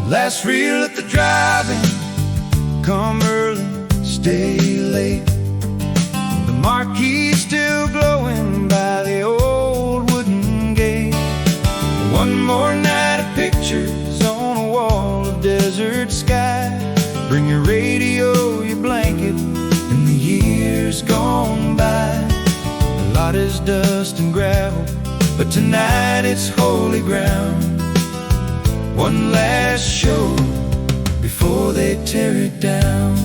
Last reel at the drive-in, come early, stay late. The marquee still glowing by the old wooden gate. One more night of pictures on a wall of desert sky. Bring your radio, your blanket, and the years gone by. A lot is dust and gravel, but tonight it's holy ground. One last show before they tear it down.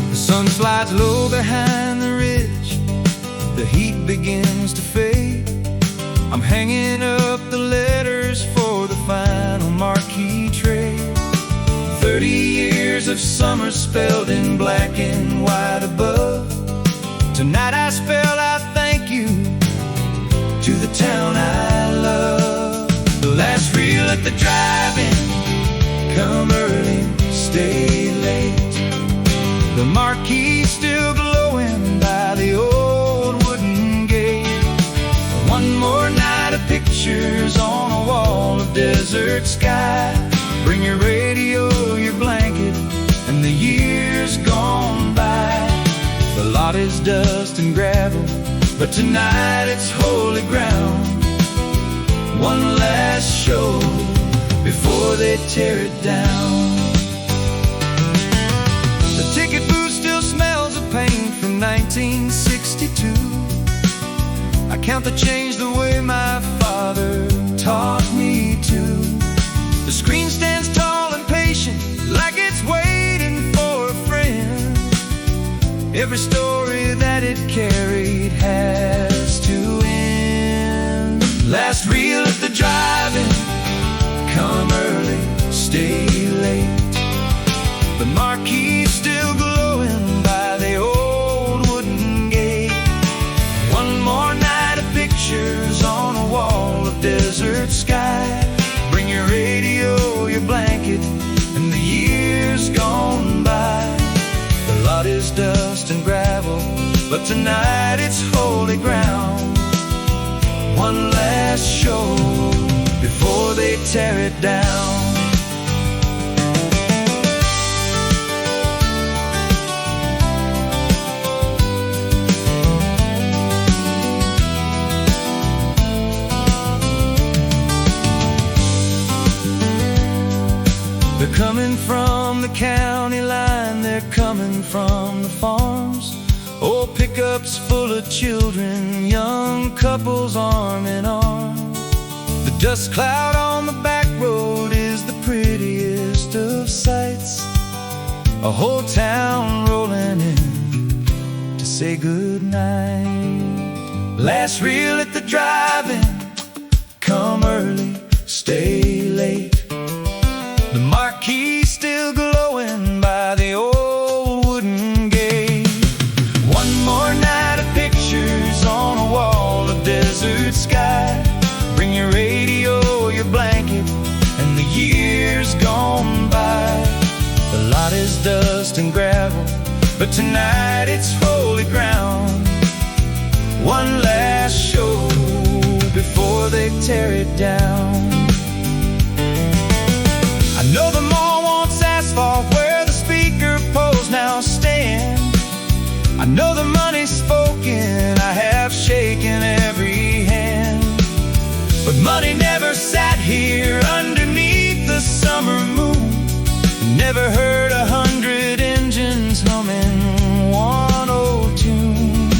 The sun slides low behind the ridge, the heat begins to fade. I'm hanging up the letters for the final marquee trade. 30 years of summer spelled in black and white above. Tonight I spell out thank you to the town I love. The last reel at the drive-in, come early, stay late. The marquee still glowing by the old wooden gate. One more night of pictures on a wall of desert sky. Bring your radio, your blanket, and the years gone by. The lot is dust and gravel, but tonight it's holy ground. One last show before they tear it down. The ticket booth still smells of paint from 1962. I count the change the way my father taught me to. The screen stands tall and patient, like it's waiting for a friend. Every story that it carried has to end. Last reel at the drive-in, come early, stay late. The marquee still glowing by the old wooden gate. One more night of pictures on a wall of desert sky. Bring your radio, your blanket, and the years gone by. The lot is dust and gravel, but tonight it's holy ground. One last show before they tear it down. They're coming from the county line, they're coming from the farms. Old pickups full of children, young couples arm in arm. The dust cloud on the back road is the prettiest of sights. A whole town rolling in to say goodnight. Last reel at the drive-in, come early, stay late. The marquee still glowing by the old wooden gate. One more night of pictures on a wall of desert sky. Bring your radio, your blanket, and the years gone by. The lot is dust and gravel, but tonight it's holy ground. One last show before they tear it down. I know the mall wants asphalt where the speaker poles now stand. I know the money's spoken, I have shaken every hand. But money never sat here underneath the summer moon. Never heard 100 engines humming one old tune.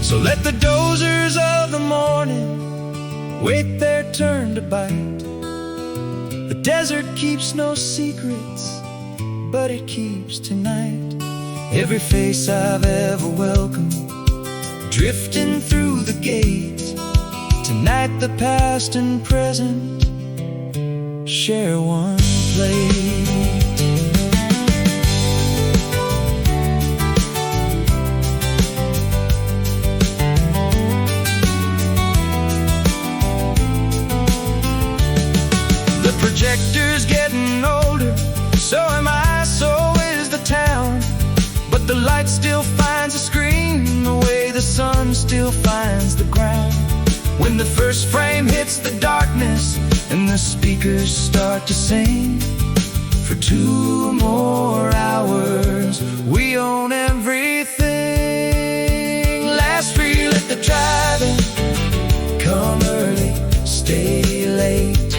So let the dozers of the morning wait their turn to bite. The desert keeps no secrets, but it keeps tonight. Every face I've ever welcomed, drifting through the gate. Tonight the past and present share one plate. The projector's getting older, so am I, so is the town. But the light still finds a screen the way the sun still finds the ground. When the first frame hits the darkness and the speakers start to sing, for 2 more hours we own everything. Last reel at the drive-in, come early, stay late.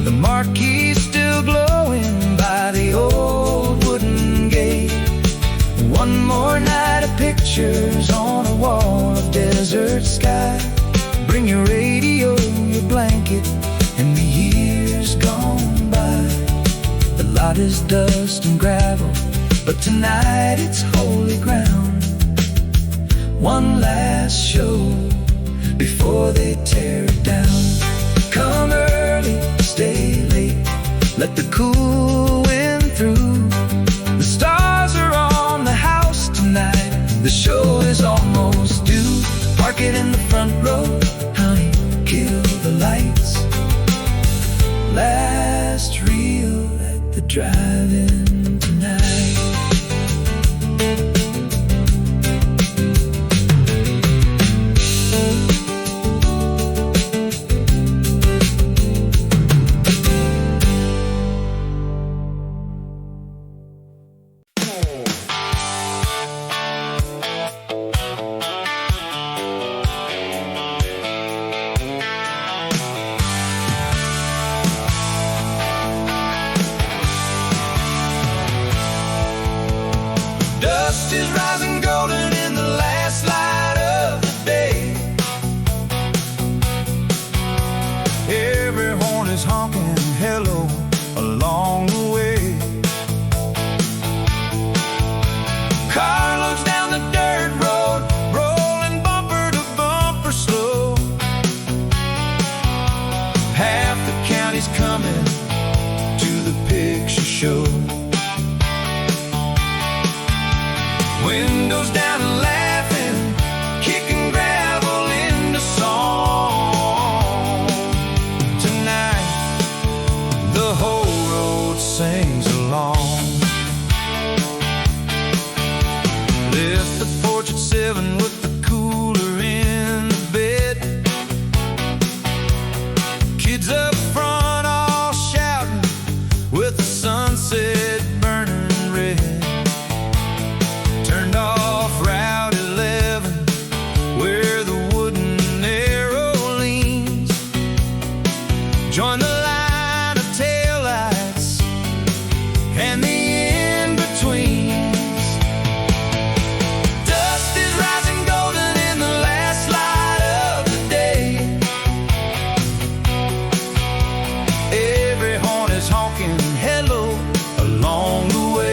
The marquee still glowing by the old wooden gate. One more night of pictures on a wall of desert sky. Bring your radio, your blanket, and the years gone by. The lot is dust and gravel, but tonight it's holy ground. One last show before they tear it down. Come early, stay late, let the cool wind through. The stars are on the house tonight, the show is almost due. Park it in the front row, honey, kill the lights. Last reel at the drive-in tonight. Dust is rising golden in the last light of the day. Every horn is honking hello along the way. Carloads down the dirt road, rolling bumper to bumper slow. Half the county's coming to the picture show. Windows down and laughing, kicking gravel into song. Tonight, the whole road sings along. Left the porch at 7 with the cooler in the bed. Kids up front all shouting with the sunset burning red. Turned off Route 11 where the wooden arrow leans. Join the line of taillights and the in-betweens. Dust is rising golden in the last light of the day. Every horn is honking hello along the way.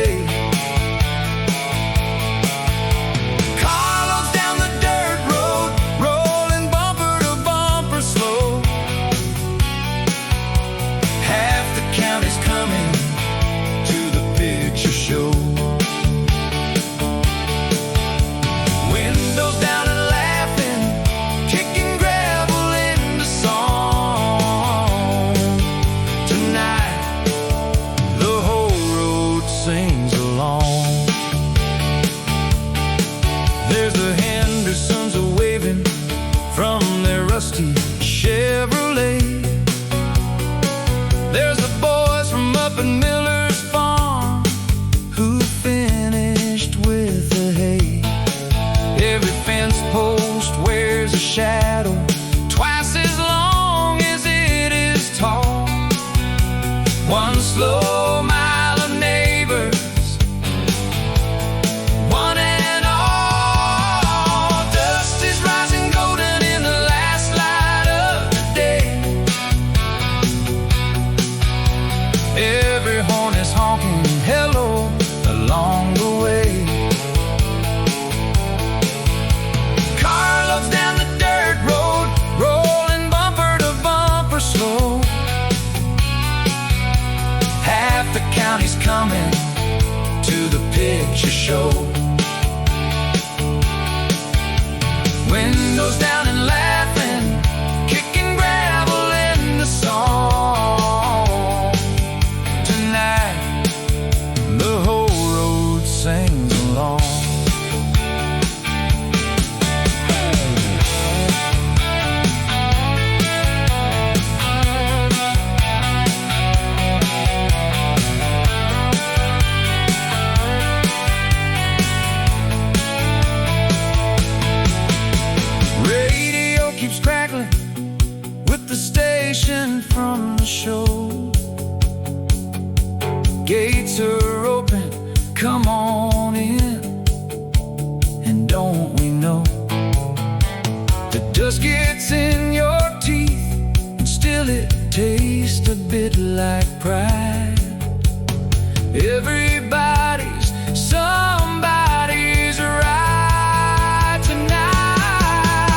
Windows down and laughing, kicking gravel into song. Tonight, the whole road sings along. There's the Hendersons waving from their rusty Chevrolet. There's the boys from up in Miller's farm who finished with the hay. Every fence post wears a shadow twice as long as it is tall. One slow mile of neighbors, one and all. Dust is rising golden in the last light of the day. Every horn is honking hello along the way. Carloads down the dirt road, rolling bumper to bumper slow. Half the county's coming to the picture show. Windows down and laughing, kicking gravel in the song. Tonight, the whole road sings along. don't we know? The dust gets in your teeth, and still it tastes a bit like pride. Everybody's somebody's right tonight.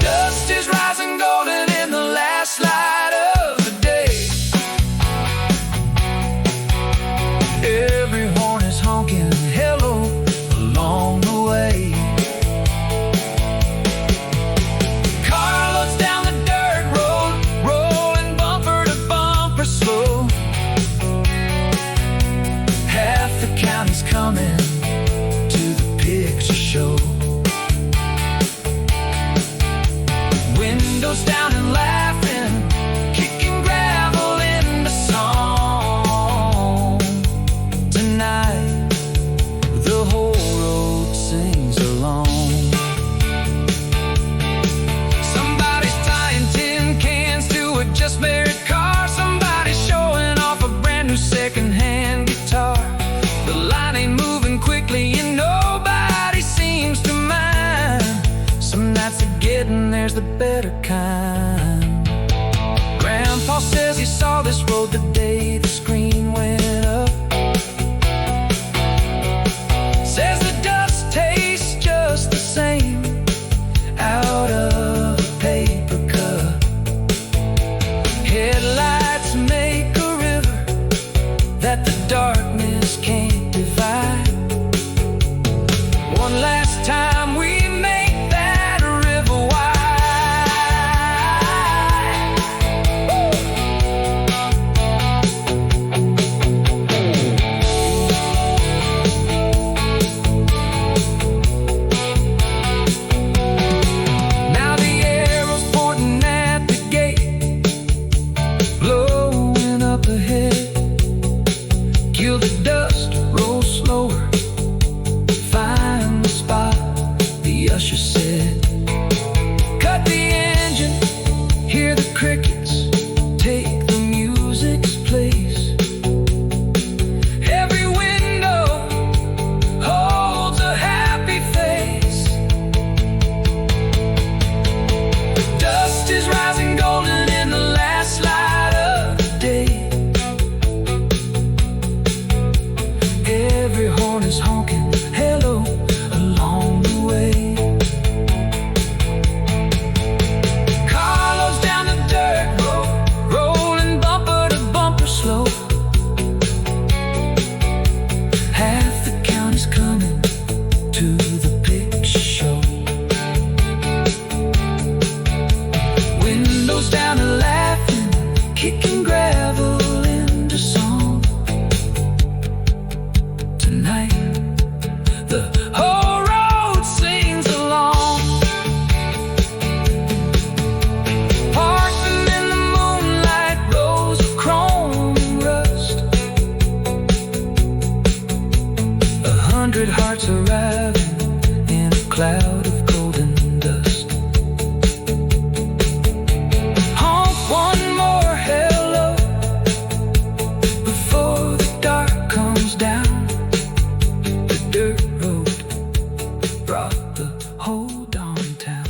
Dust is rising golden in the last light of the day. Every horn is honking hello along the way. Carloads down the dirt road, rolling bumper to bumper slow. Half the county's coming to the picture show. Windows down and laughing, kicking gravel into song. Tonight, the whole road sings along. Somebody's tying tin cans to a just married car. Somebody's showing off a brand new second-hand guitar. The line ain't moving quickly and nobody seems to mind. Some nights are getting there's the better kind. Grandpa says he saw this road the day the screen went up. Says the dust tastes just the same out of a paper cup. Headlights make a river that the darkness can't divide. One last time we make that river wide. Now the arrow's pointing at the gate, blowing up ahead. Kill the dust, roll slower, find the spot, the usher said. Cut the engine, hear the crickets, take the music's place. Every window holds a happy face. Dust is rising golden in the last light of the day. Every horn is honking hello along the way. Carloads down the dirt road, rolling bumper to bumper slow. Half the county's coming to the picture show. Windows down and laughing, kicking gravel into song. Tonight, the whole road sings along. Parsing in the moonlight, rows of chrome and rust. 100 hearts arriving in a cloud of golden dust. Honk one more hello before the dark comes down. The dirt road brought the whole darn town.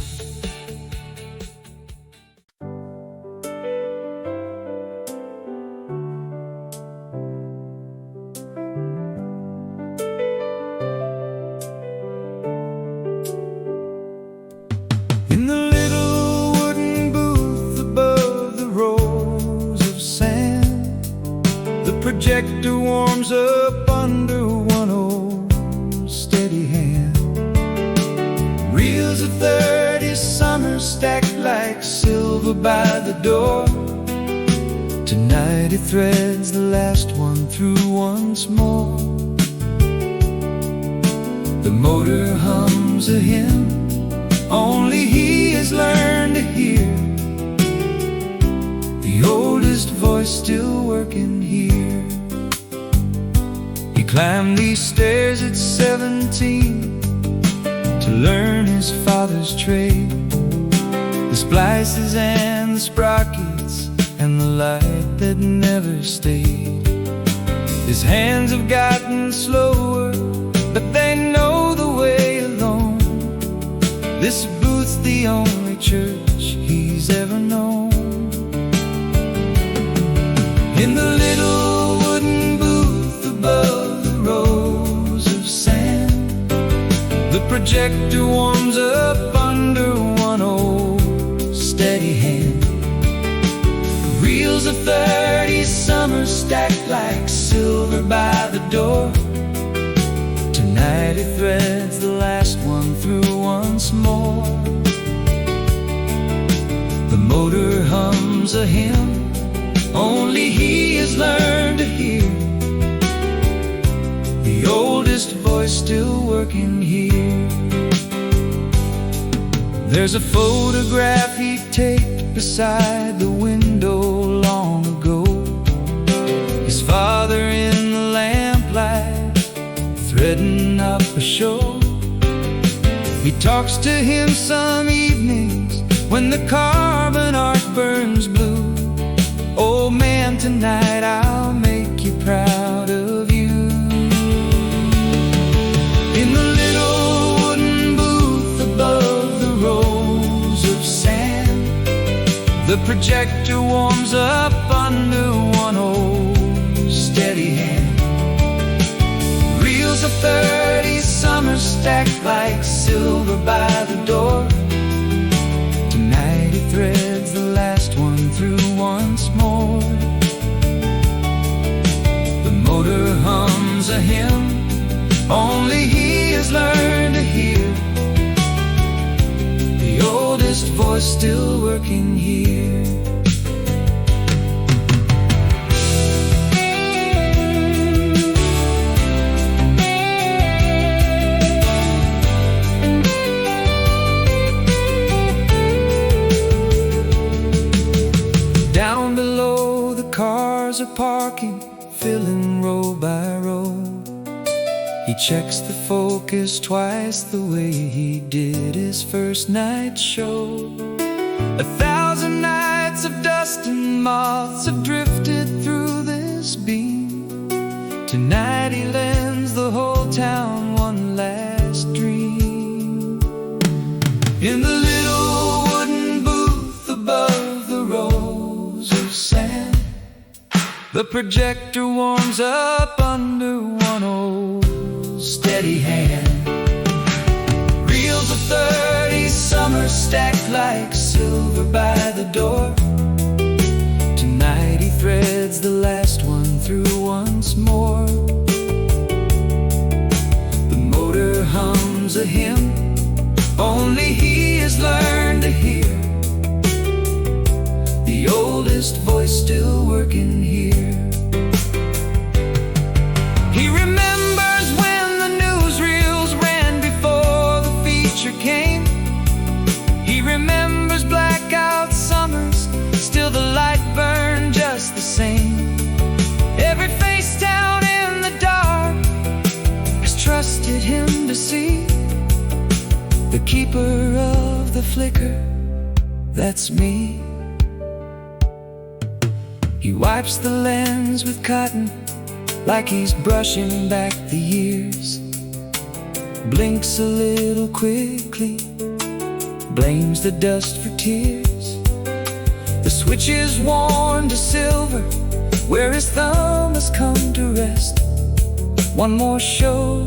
In the little wooden booth above the rows of sand, the projector warms up under one old steady hand. Reels of 30 summers stacked like silver by the door. Tonight he threads the last one through once more. The motor hums a hymn only he has learned to hear. The oldest voice still working here. He climbed these stairs at 17 to learn his father's trade. The splices and the sprockets and the light that never stayed. His hands have gotten slower, but they know the way alone. projector warms up under one old steady hand. Reels of 30 summers stacked like silver by the door. Tonight he threads the last one through once more. The motor hums a hymn only he has learned to hear. The oldest voice still working here. There's a photograph he taped beside the window long ago. His father in the lamplight, threading up a show. He talks to him some evenings when the carbon arc burns blue. Oh man, tonight I'll make you proud of you. In the little wooden booth above the rows of sand, the projector warms up under one old steady hand. Reels of 30 summers stacked like silver by the door. Tonight he threads the last one through once more. The motor hums a hymn only he has learned to hear. The oldest voice still working here. Down below the cars are parking, filling row by row. He checks the focus twice the way he did his first night show. 1,000 nights of dust and moths have drifted through this beam. Tonight he lends the whole town one last dream. In the little wooden booth above the rows of sand, the projector warms up under one old steady hand. Reels of 30 summers stacked like silver by the door. Tonight he threads the last one through once more. The motor hums a hymn only he has learned to hear. The oldest voice still working here. He remembers when the newsreels ran before the feature came. He remembers blackout summers, still the light burned just the same. Every face down in the dark has trusted him to see. The keeper of the flicker, that's me. He wipes the lens with cotton like he's brushing back the years. Blinks a little quickly, blames the dust for tears. The switch is worn to silver where his thumb has come to rest. One more show,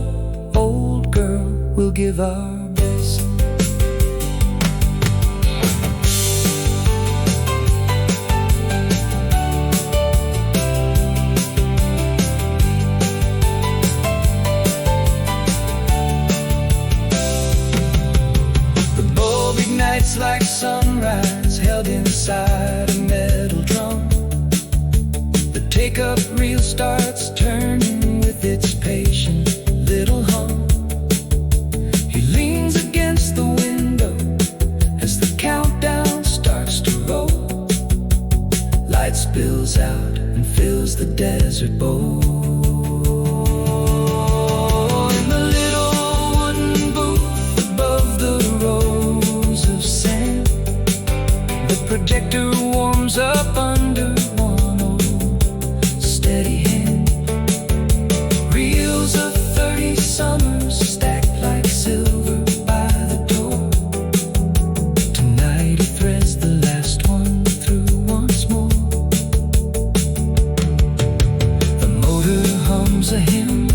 old girl, we'll give our best. Nights like sunrise held inside a metal drum. The take-up reel starts turning with its patient little hum. He leans against the window as the countdown starts to roll. Light spills out and fills the desert bowl. In the little wooden booth above the rows of sand, the projector warms up under one old steady hand. Reels of 30 summers stacked like silver by the door. Tonight he threads the last one through once more. The motor hums a hymn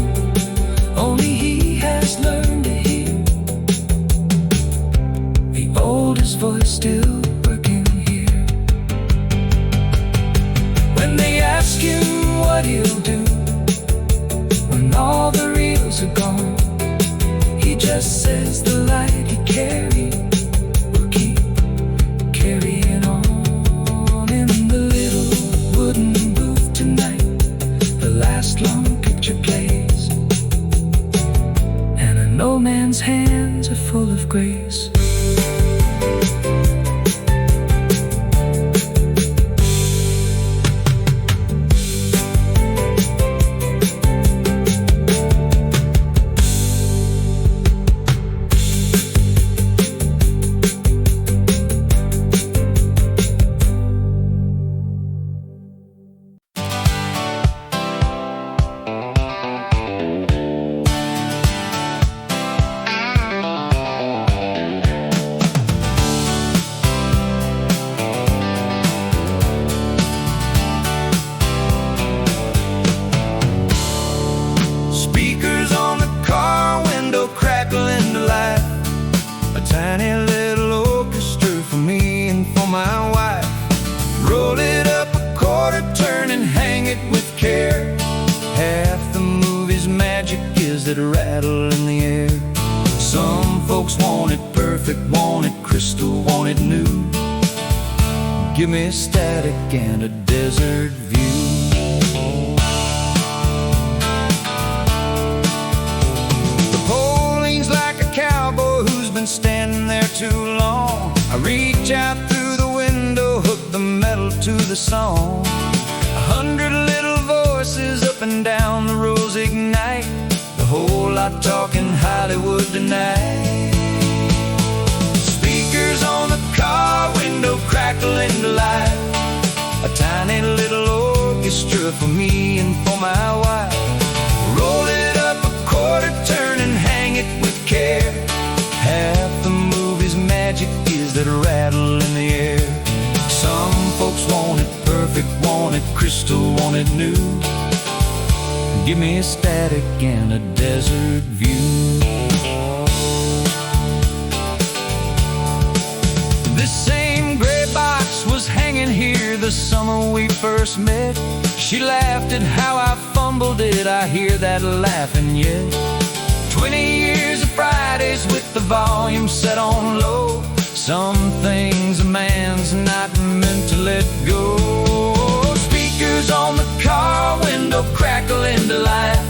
only he has learned to hear. oldest voice still working here. When they ask him what he'll do when all the reels are gone, he just says the light he carried will keep carrying on. In the little wooden booth tonight, the last long picture plays, and an old man's hands are full of grace. Tiny little orchestra for me and for my wife. Roll it up a quarter turn and hang it with care. Half the movie's magic is that rattle in the air. Some folks want it perfect, want it crystal, want it new. Give me static and a desert view. The pole leans like a cowboy who's been standing there too long. I reach out through the window, hook the metal to the song. 100 little voices up and down the rows ignite. The whole lot talking Hollywood tonight. Speakers on the car window crackling to life. A tiny little orchestra for me and for my wife. Roll it up a quarter turn and hang it with care. Half the movie's magic is that rattle in the air. Some folks want it perfect, want it crystal, want it new. Give me a static and a desert view. This same gray box was hanging here the summer we first met. She laughed at how I fumbled it, I hear that laughing yet. 20 years of Fridays with the volume set on low. Some things a man's not meant to let go. Speakers on the car window crackle into life.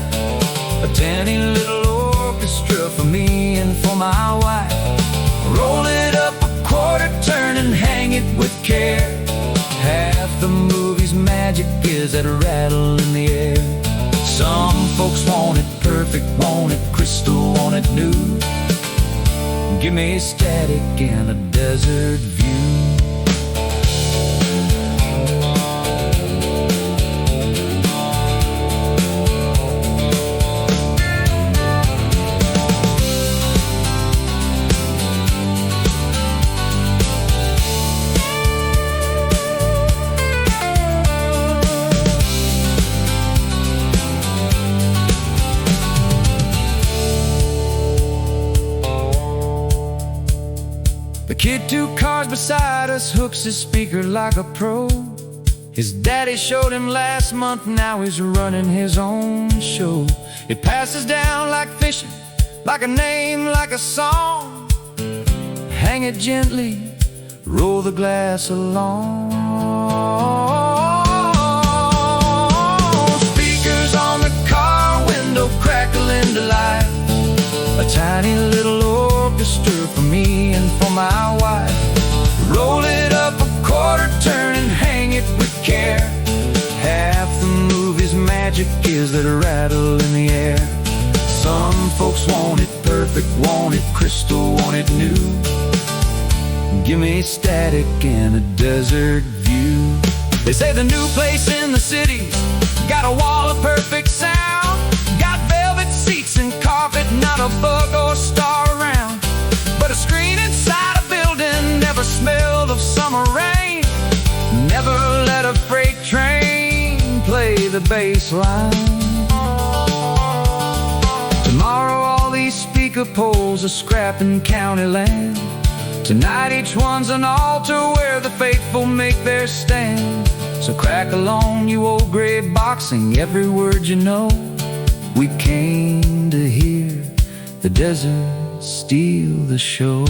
A tiny little orchestra for me and for my wife. Roll it up a quarter turn and hang it with care. Half the movie's magic is that rattle in the air. Some folks want it perfect, want it crystal, want it new. Give me static and a desert view. The kid 2 cars beside us hooks his speaker like a pro. His daddy showed him last month, now he's running his own show. It passes down like fishing, like a name, like a song. Hang it gently, roll the glass along. Speakers on the car window crackle into life. A tiny little orchestra for me and for my wife. Roll it up a quarter turn and hang it with care. Half the movie's magic is that rattle in the air. Some folks want it perfect, want it crystal, want it new. Give me static and a desert view. They say the new place in the city got a wall of perfect sound. Got velvet seats and carpet, not a bug or star around. But a screen inside a building never smelled of summer rain. Never let a freight train play the bass line. Tomorrow all these speaker poles are scrapping county land. Tonight each one's an altar where the faithful make their stand. So crack along, you old gray box, sing every word you know. We came to hear the desert steal the show.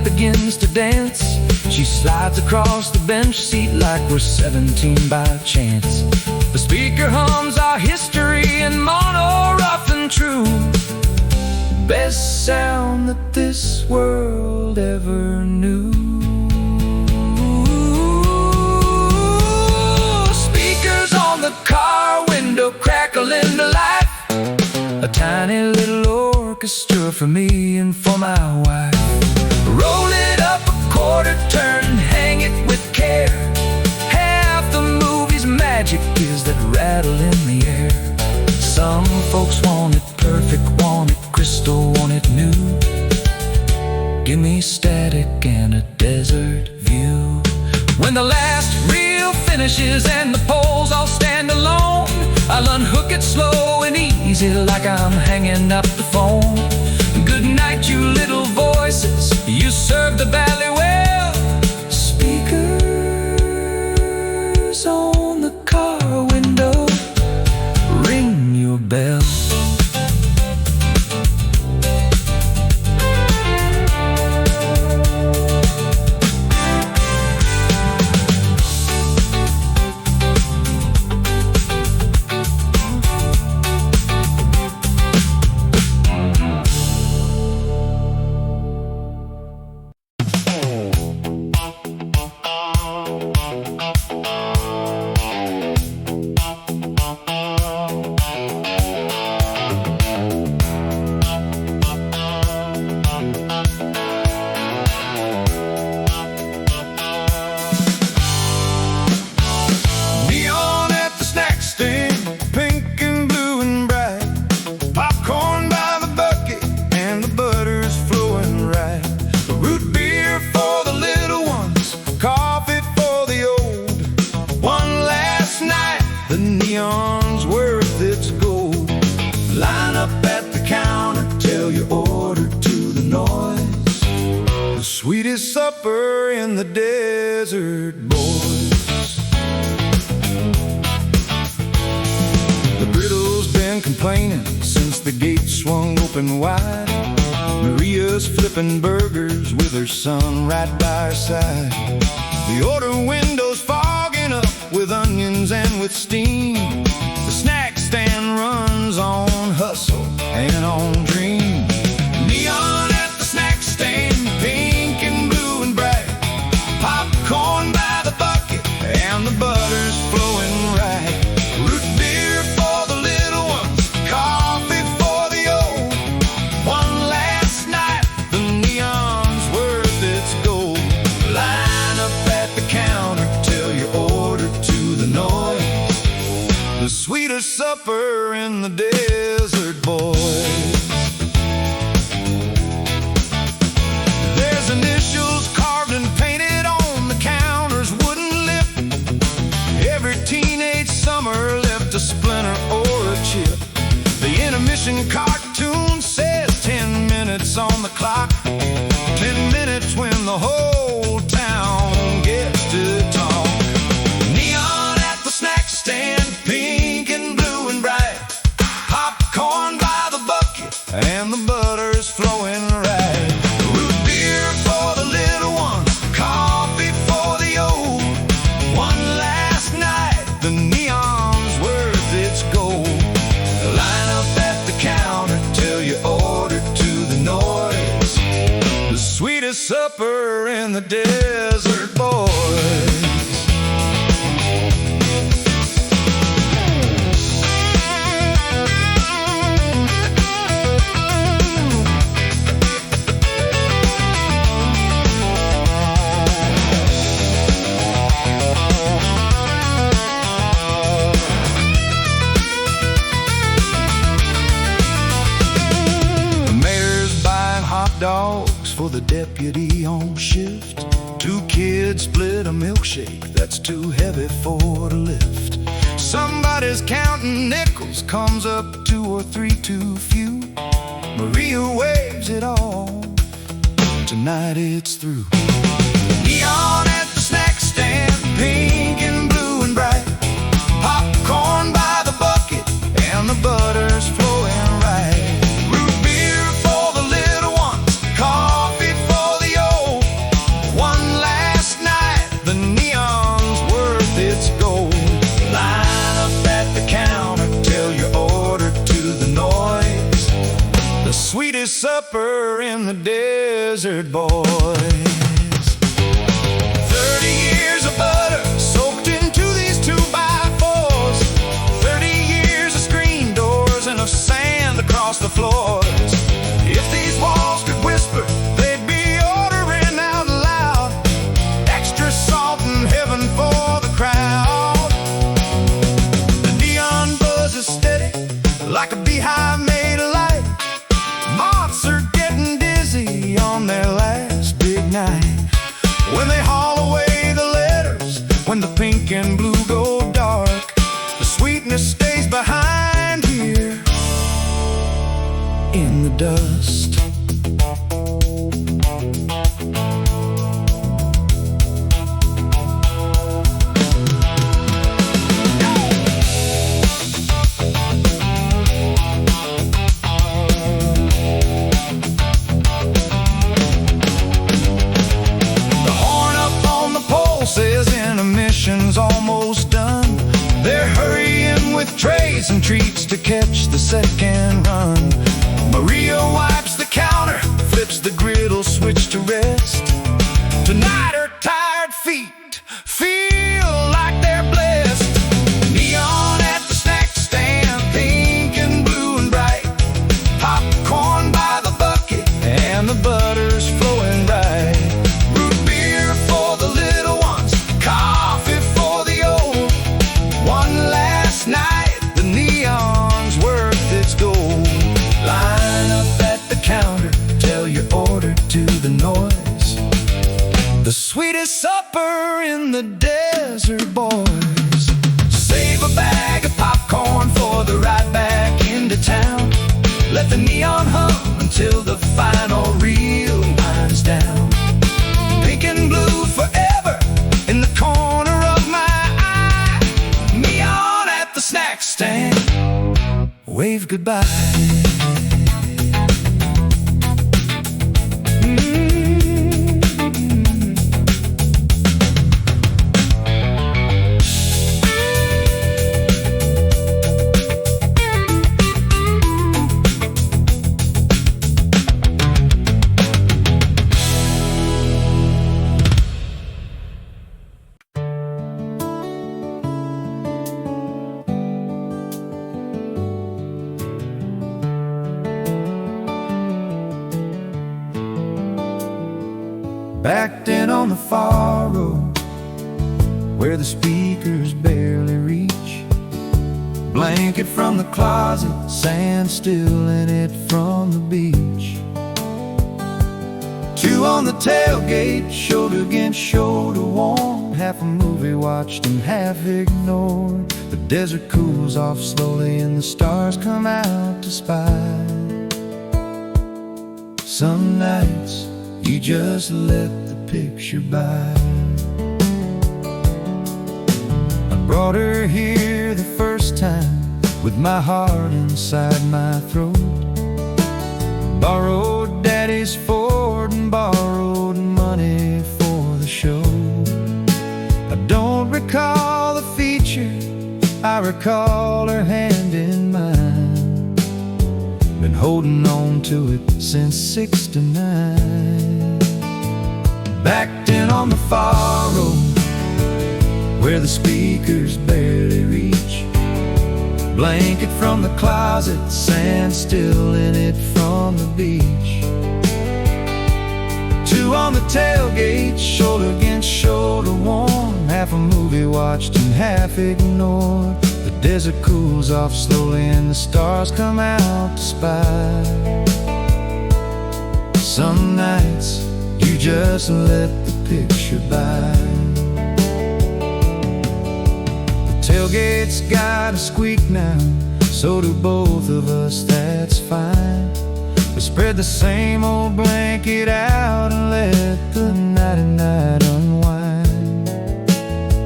Begins to dance. She slides across the bench seat like we're 17 by chance. The speaker hums our history in mono, rough and true. Best sound that this world ever knew. Speakers on the car window crackling to life. A tiny little orchestra for me and for my wife. Roll it up a quarter turn and hang it with care. Half the movie's magic is that rattle in the air. Some folks want it perfect, want it crystal, want it new. Give me static and a desert view. When the last reel finishes and the poles all stand alone, I'll unhook it slow and easy like I'm hanging up the phone. Good night, you little voices, you serve the valley well. Speakers on the car window, ring your bell. Sweetest supper in the desert, boys. The griddle's been complaining since the gate swung open wide. Maria's flipping burgers with her son right by her side. The order window's fogging up with onions and with steam. The snack stand runs on hustle and on dream. Neon at the snack stand, pink and blue and bright. Popcorn by the bucket and the butter's flowing right. Root beer for the little ones, coffee for the old. One last night, the neon's worth its gold. Line up at the counter till you order to the noise. The sweetest supper in the desert, boys. There's initials carved and painted on the counter's wooden lip. Every teenage summer left a splinter or a chip. The intermission cartoon says 10 minutes on the clock. 10 minutes when the whole town gets to talk. Neon at the snack stand, pink and blue and bright. Popcorn by the bucket and the butter's flowing right. Root beer for the little ones, coffee for the old. One last night, the neon's worth its gold. Line up at the counter till you order to the noise. The sweetest supper in the desert, boys. deputy on shift. 2 kids split a milkshake that's too heavy for the lift. Somebody's counting nickels, comes up 2 or 3 too few. Maria waves it all, tonight it's through. Neon at the snack stand, pink and blue and bright. Popcorn by the bucket, and the butter's flowing right. Root beer for the little ones, coffee for the old. One last night, the neon's worth its gold. Line up at the counter, tell your order to the noise. The sweetest supper in the desert, boys. 30 years of butter soaked into these 2x4s. 30 years of screen doors and of sand across the floors. If these walls could whisper, they'd be ordering out loud. Extra salt in heaven for the crowd. The neon buzz is steady, like a beehive made of light. Moths are getting dizzy on their last big night. When they haul away the letters, when the pink and blue go dark, the sweetness stays behind here in the dust. Says intermission's almost done. They're hurrying with trays and treats to catch the second run. Maria wipes the counter, flips the griddle switch to rest. Tonight her tired feet feel like they're blessed. Neon at the snack stand, pink and blue and bright. Popcorn by the bucket, and the butter's flowing right. To the noise, the sweetest supper in the desert, boys. Save a bag of popcorn for the ride back into town. Let the neon hum until the final reel winds down. Pink and blue forever in the corner of my eye. Neon at the snack stand, wave goodbye. Backed in on the far road, where the speakers barely reach. Blanket from the closet, sand still in it from the beach. 2 on the tailgate, shoulder against shoulder warm. Half a movie watched and half ignored. The desert cools off slowly and the stars come out to spy. Some nights you just let the picture by. I brought her here the first time with my heart inside my throat. Borrowed daddy's Ford and borrowed money for the show. I don't recall the feature, I recall her hand in mine. Been holding on to it since '69. Backed in on the far road, where the speakers barely reach. Blanket from the closet, sand still in it from the beach. 2 on the tailgate, shoulder against shoulder warm. Half a movie watched and half ignored. The desert cools off slowly and the stars come out to spy. Some nights you just let the picture by. The tailgate's got a squeak now, so do both of us, that's fine. We spread the same old blanket out and let the night unwind.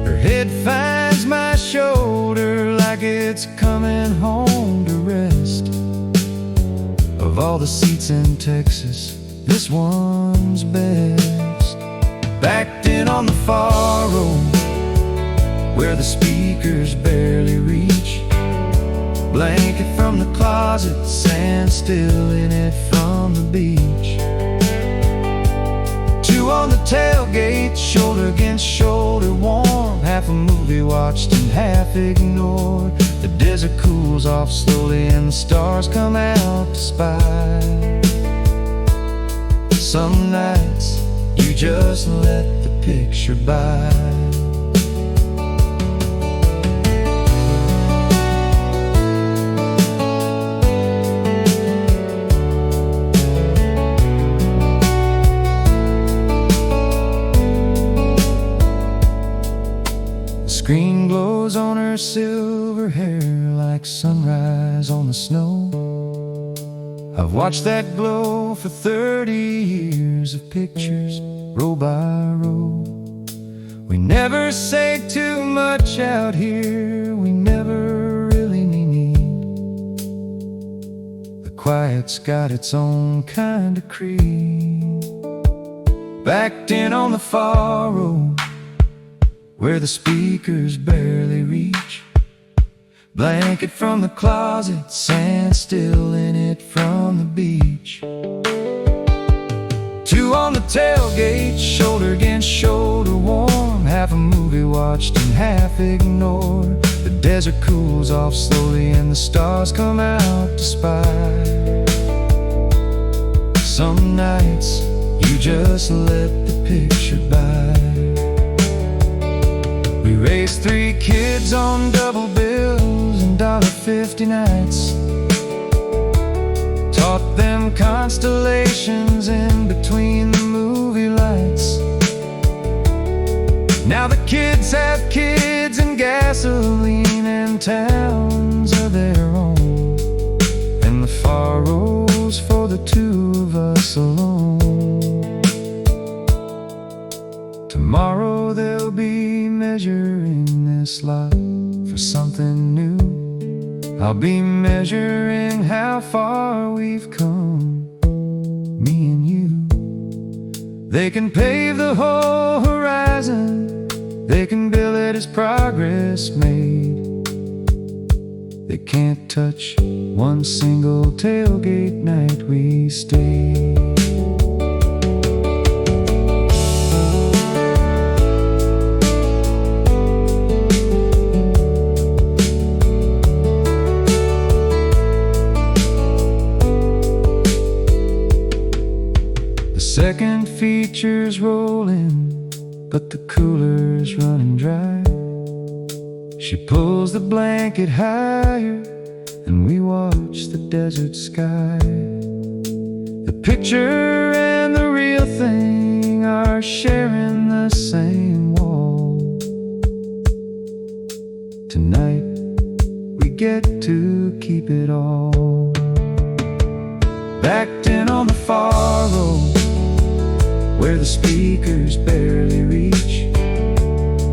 Her head finds my shoulder like it's coming home to rest. Of all the seats in Texas, this one's best. Backed in on the far road, where the speakers barely reach. Blanket from the closet, sand still in it from the beach. Two on the tailgate, shoulder against shoulder warm. Half a movie watched and half ignored. The desert cools off slowly and the stars come out to spy. Some nights you just let the picture by. Green glows on her silver hair like sunrise on the snow. I've watched that glow for 30 years of pictures, row by row. We never say too much out here, we never really need. The quiet's got its own kind of creed. Backed in on the far road, where the speakers barely reach. Blanket from the closet, sand still in it from the beach. Two on the tailgate, shoulder against shoulder warm. Half a movie watched and half ignored. The desert cools off slowly and the stars come out to spy. Some nights you just let the picture by. We raised 3 kids on double bills and $1.50 nights. Taught them constellations in between the movie lights. Now the kids have kids and gasoline and towns of their own. And the far road's for the two of us alone. Tomorrow they'll be measuring this lot for something new. I'll be measuring how far we've come, me and you. They can pave the whole horizon, they can bill it as progress made. They can't touch one single tailgate night we stayed. Second feature's rolling, but the cooler's running dry. She pulls the blanket higher, and we watch the desert sky. The picture and the real thing are sharing the same wall. Tonight, we get to keep it all. Backed in on the far road, where the speakers barely reach.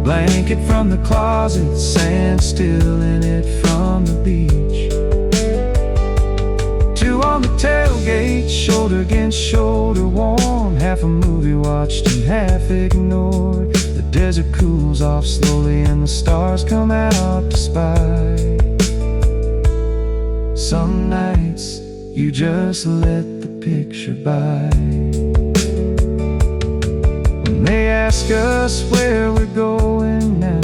Blanket from the closet, sand still in it from the beach. Two on the tailgate, shoulder against shoulder warm. Half a movie watched and half ignored. The desert cools off slowly and the stars come out to spy. Some nights you just let the picture by. They ask us where we're going now,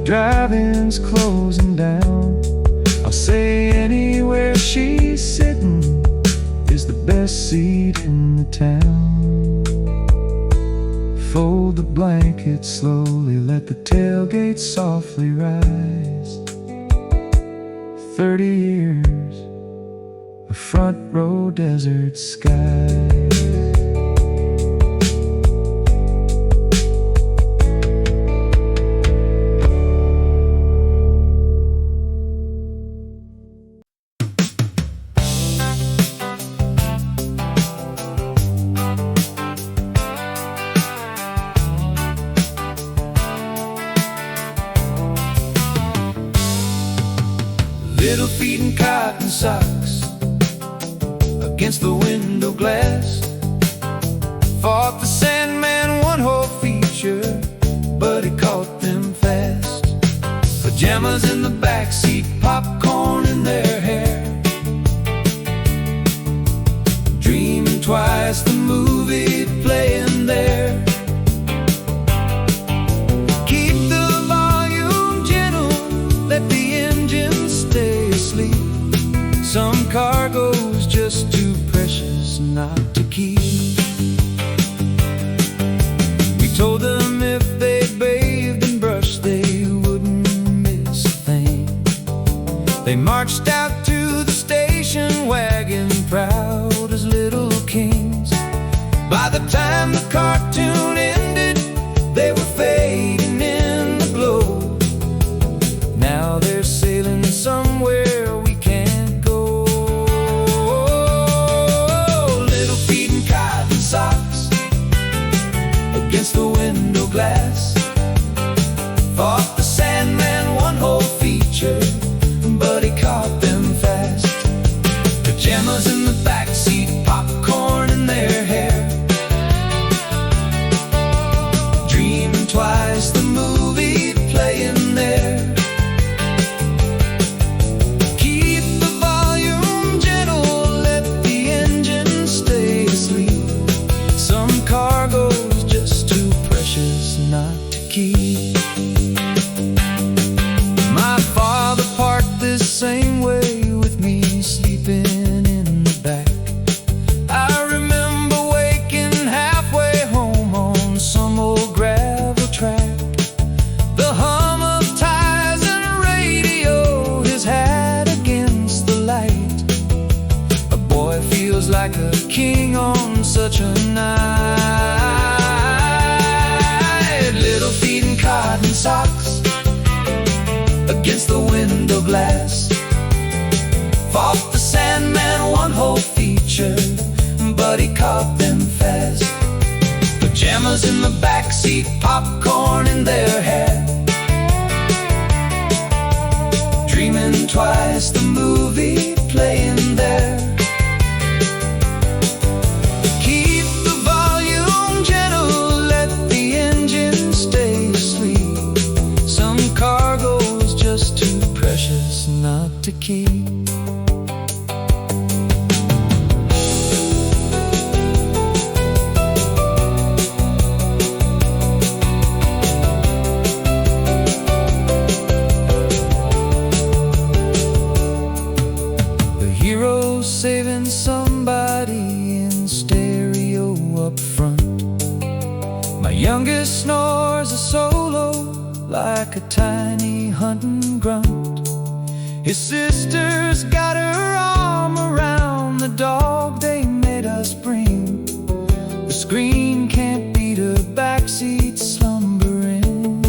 drive-in's closing down. I'll say anywhere she's sitting is the best seat in the town. Fold the blanket slowly, let the tailgate softly rise. 30 years of front row desert skies. Little feet in cotton socks against the window glass. Fought the Sandman one whole feature, but he caught them fast. Pajamas in the backseat, popcorn in their hair, dreaming twice the movie playing there. Keep the volume gentle, let the engine stay asleep. Some cargo's just too precious not to keep. We told them if they bathed and brushed they wouldn't miss a thing. They marched out to the station wagon proud as little kings. By the time the cartoon ended, they were fading in the glow. Now they're sailing somewhere we can't go. Little feet in cotton socks against the window glass. Fought the Sandman one whole feature, but he caught them fast. Pajamas in the backseat, popcorn in their hair, dreaming twice the movie playing there. Keep the volume gentle, let the engine stay asleep. Some cargo's just too precious not to keep. My father parked this same way with me, sleeping in the back. I remember waking halfway home on some old gravel track. The hum of tires and a radio, his hat against the light. A boy feels like a king on such a night. Little feet in cotton socks against the window glass. Fought the Sandman one whole feature, but he caught them fast. Pajamas in the backseat, popcorn in their hair, dreaming twice the movie playing there. Keep the volume gentle, let the engine stay asleep. Some cargo's just too precious not to keep. Saving somebody in stereo up front. My youngest snores a solo like a tiny hunting grunt. His sister's got her arm around the dog they made us bring. The screen can't beat a backseat slumbering.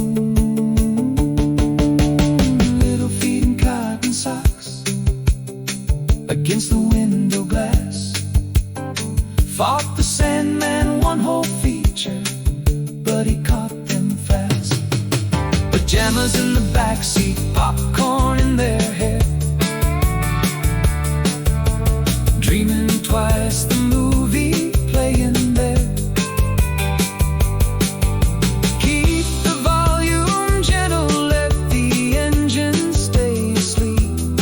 Little feet in cotton socks against the window glass. Fought the Sandman one whole feature, but he caught them fast. Pajamas in the backseat, popcorn in their hair, dreaming twice the movie playing there. Keep the volume gentle, let the engine stay asleep.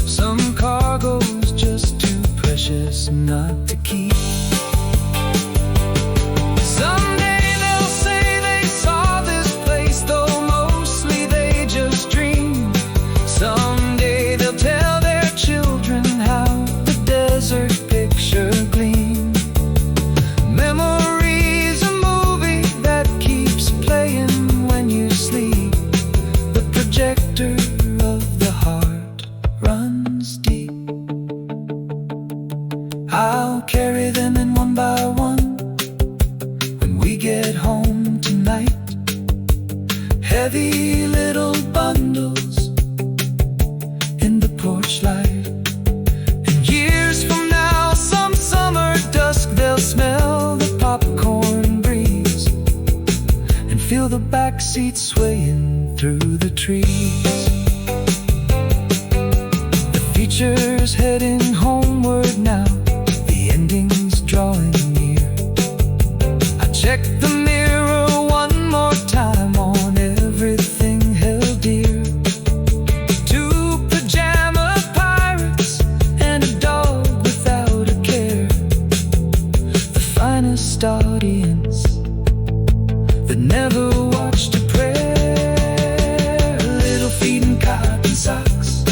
Some cargo's just too precious not to keep. Someday they'll say they saw this place, though mostly they just dream. Someday they'll tell their children how the desert picture gleamed. Memories, a movie that keeps playing when you sleep. The projector of the heart runs deep. I'll carry them in one by one when we get home tonight. Heavy little bundles in the porch light. And years from now, some summer dusk, they'll smell the popcorn breeze and feel the backseat swaying through the trees. pictures heading homeward now. The ending's drawing near. I check the mirror one more time on everything held dear. Two pajama pirates and a dog without a care. The finest audience that never watched a prayer. Little feet in cotton socks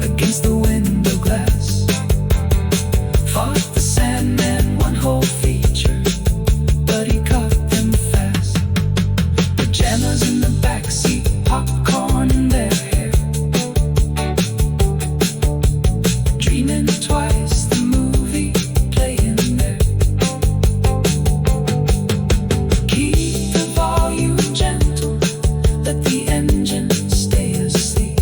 against the window glass. Fought the Sandman one whole feature, but he caught them fast. Pajamas in the backseat, popcorn in their hair. Dreaming twice, the movie playing there. Keep the volume gentle, let the engine stay asleep.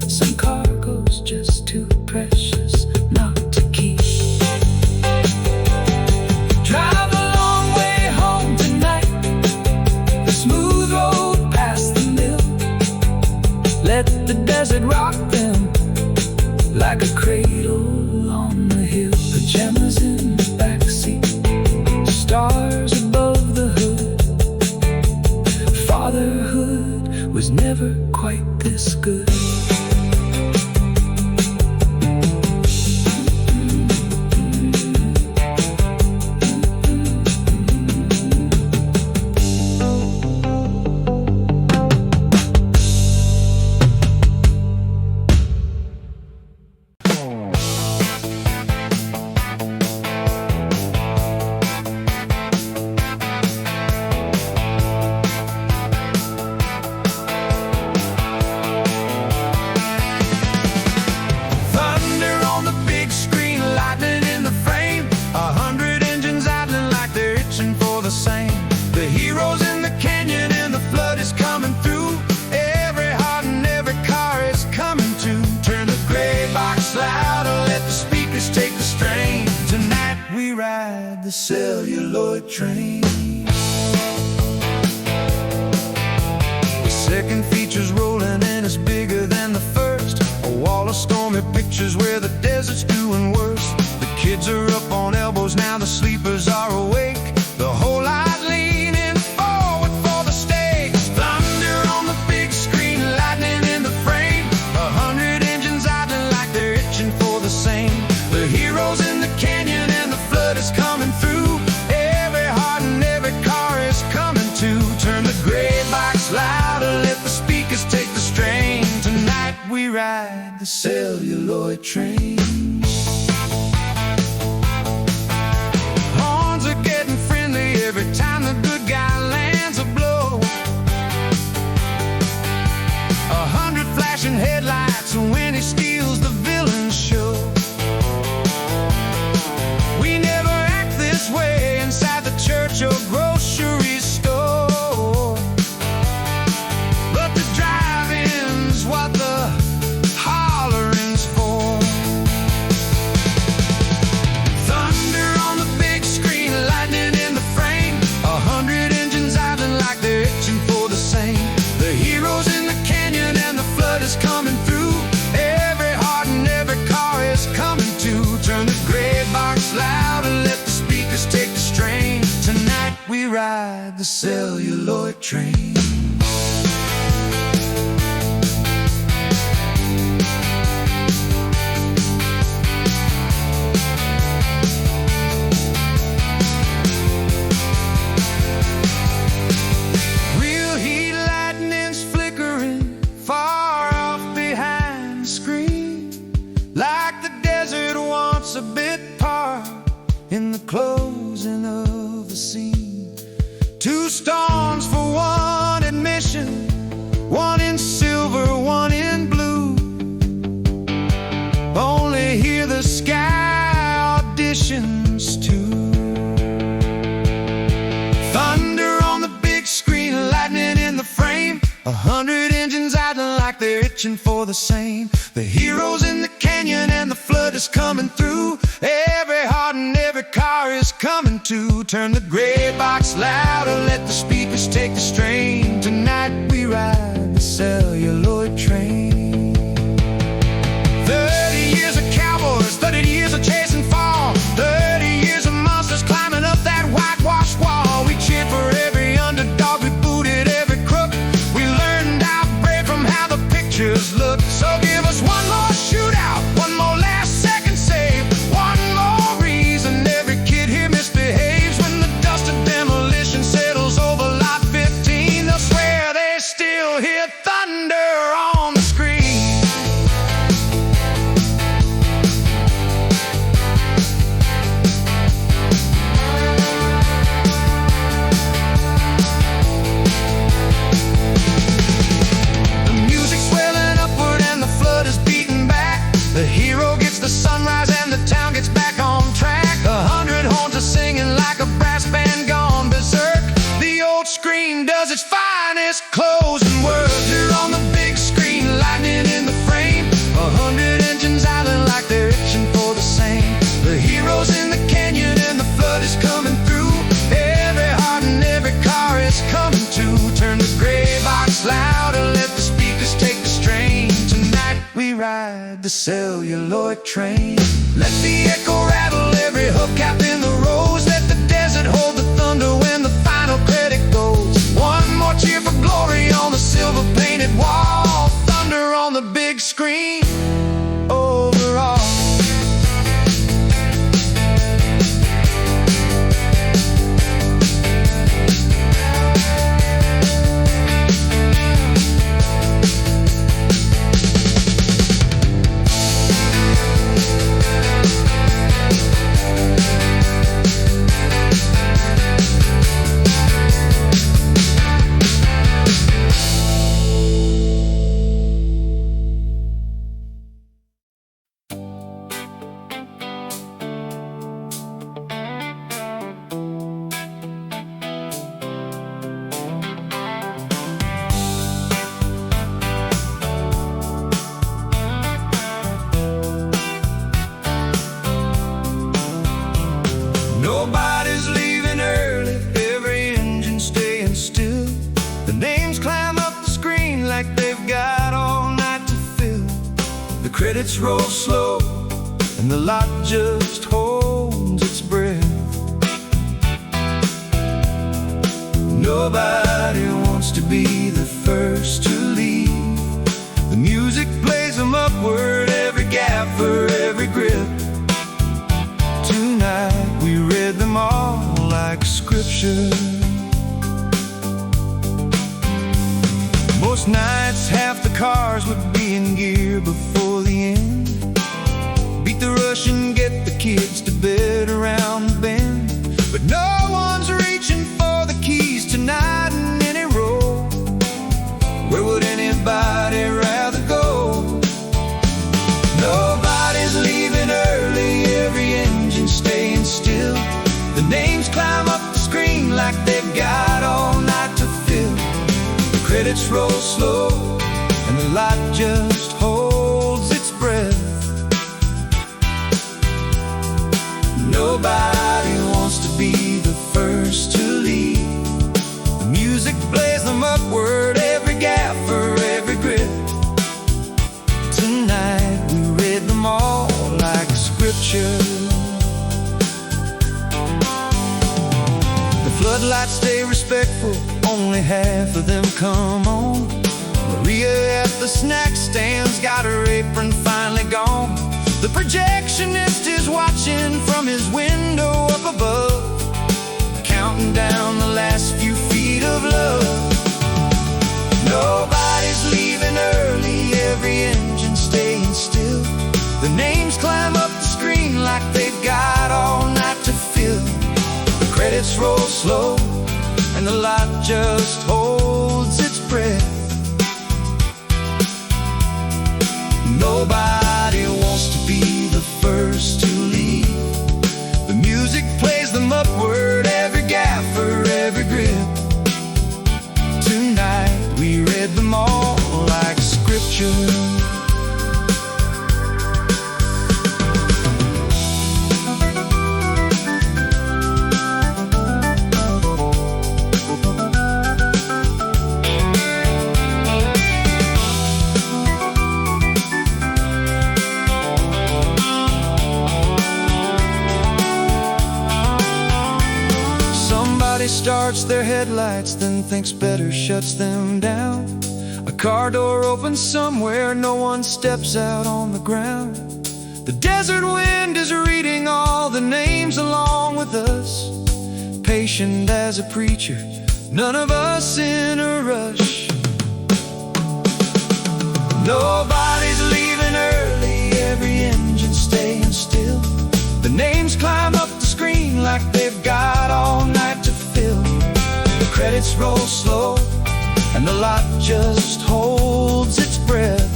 Some cargo's just too precious not to keep. Drive a long way home tonight, the smooth road past the mill. Let the desert rock them like a cradle on the hill. Pajamas in the backseat, stars above the hood. Fatherhood was never quite this good. Thunder on the big screen, lightning in the frame. 100 engines idling like they're itching for the same. The heroes in the canyon and the flood is coming through. Every heart and every car is coming to. Turn the gray box louder, let the speakers take the strain. Tonight we ride the celluloid train. The second feature's rolling and it's bigger than the first. A wall of stormy pictures where the desert's doing worse. The kids are up on elbows now, the sleepers are awake. The whole lot's leaning forward for the stakes. Thunder on the big screen, lightning in the frame. 100 engines idling like they're itching for the same. The heroes in the canyon and the flood is coming through. Every heart and every car is coming to. Turn the gray box louder, let the speakers take the strain. Tonight we ride the celluloid train. Horns are getting friendly every time the good guy lands a blow. 100 flashing headlights when he steals the villain's show. We never act this way inside the church or grocery store. But the drive-in's what the hollering's for. Thunder on the big screen, lightning in the frame. 100 engines idling like they're itching for the same. The heroes in the canyon and the flood is coming through. Every heart and every car is coming to. Turn the gray box louder, let the speakers take the strain. Tonight we ride the celluloid train. Real heat lightning's flickering far off behind the screen. Like the desert wants a bit part in the closing of the scene. Two storms for one admission, one in silver, one in blue. Only hear the sky auditions too. Thunder on the big screen, lightning in the frame. 100 engines idling like they're itching for the same. The heroes in the canyon and the flood is coming through. Every heart and every car is coming to. Turn the gray box louder, let the speakers take the strain. Tonight we ride the celluloid train. ride the celluloid train. Let the echo rattle every hubcap in the rose. Let the desert hold the thunder when the final credit goes. One more cheer for glory on the silver painted wall. Thunder on the big screen overall. Nobody's leaving early, every engine staying still. The names climb up the screen like they've got all night to fill. The credits roll slow, and the lot just holds its breath. Nobody wants to be the first to leave. The music plays them upward, every gap for every grip. Tonight we read them all like scripture. Most nights half the cars would be in gear before the end. Beat the rush and get the kids to bed around the bend. But no one's reaching for the keys tonight in any row. Where would anybody rather go? Nobody's leaving early, every engine staying still. The names climb up the screen like they've got all night to fill. The credits roll slow, and the lot just holds its breath. Nobody wants to be the first to leave. The music plays them upward, every gap for every grip. Tonight we read them all like scripture. The floodlights stay respectful, only half of them come on. Maria at the snack stand's got her apron finally gone. The projectionist is watching from his window up above, counting down the last few feet of love. Nobody's leaving early, every engine staying still. The names climb up the screen like they've got all night to fill. The credits roll slow, and the lot just holds its breath. Nobody wants to be the first to leave. The music plays them upward, every gap for every grip. Tonight we read them all like scripture. Starts their headlights, then thinks better, shuts them down. A car door opens somewhere, no one steps out on the ground. The desert wind is reading all the names along with us. Patient as a preacher, none of us in a rush. Nobody's leaving early, every engine staying still. The names climb up the screen like they've got all night to fill. The credits roll slow, and the lot just holds its breath.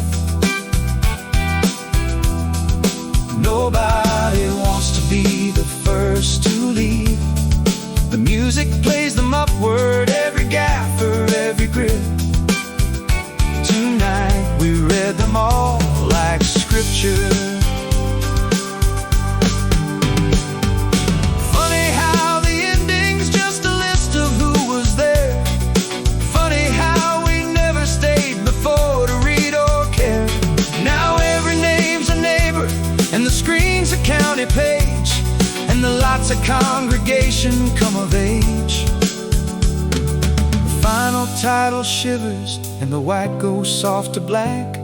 Nobody wants to be the first to leave. The music plays them upward, every gap for every grip. Tonight we read them all like scripture. To funny page, and the lots of congregation come of age. The final title shivers, and the white goes soft to black.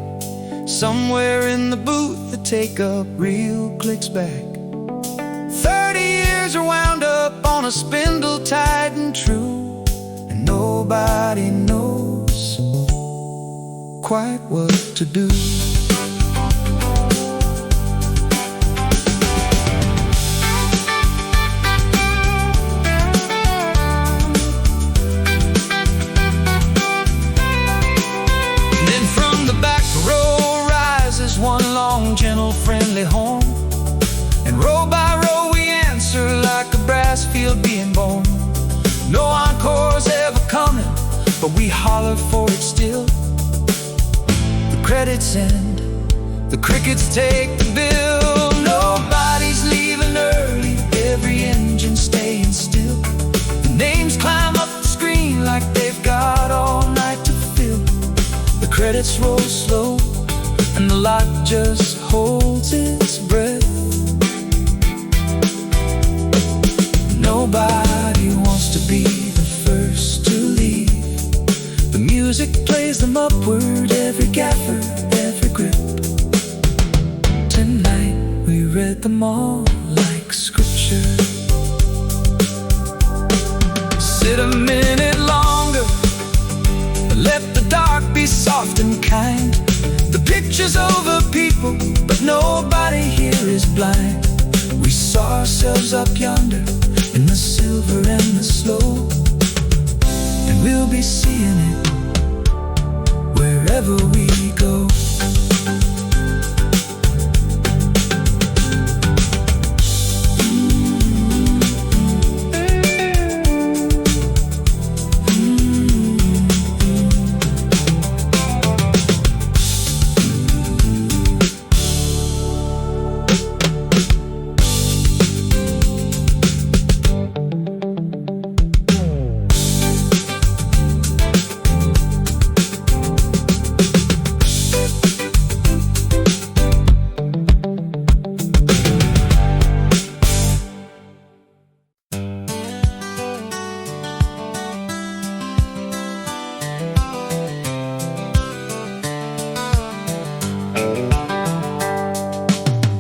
Somewhere in the booth the take-up reel clicks back. 30 years are wound up on a spindle tight and true, and nobody knows quite what to do. Then from the back row rises one long, gentle, friendly horn, and row by row we answer like a brass field being born. No encore's ever coming, but we holler for it still. The credits end, the crickets take the bill. Nobody's leaving early, every engine staying still. The names climb up the screen like they've got all night to fill. The credits roll slow, and the lot just holds its breath. Nobody wants to be the first to leave. The music plays them upward, every gaffer, every grip. Tonight we read them all like scripture. Sit a minute longer, let the dark be soft and kind. The picture's over people, but nobody here is blind. We saw ourselves up yonder in the silver and the slow, and we'll be seeing it wherever we go.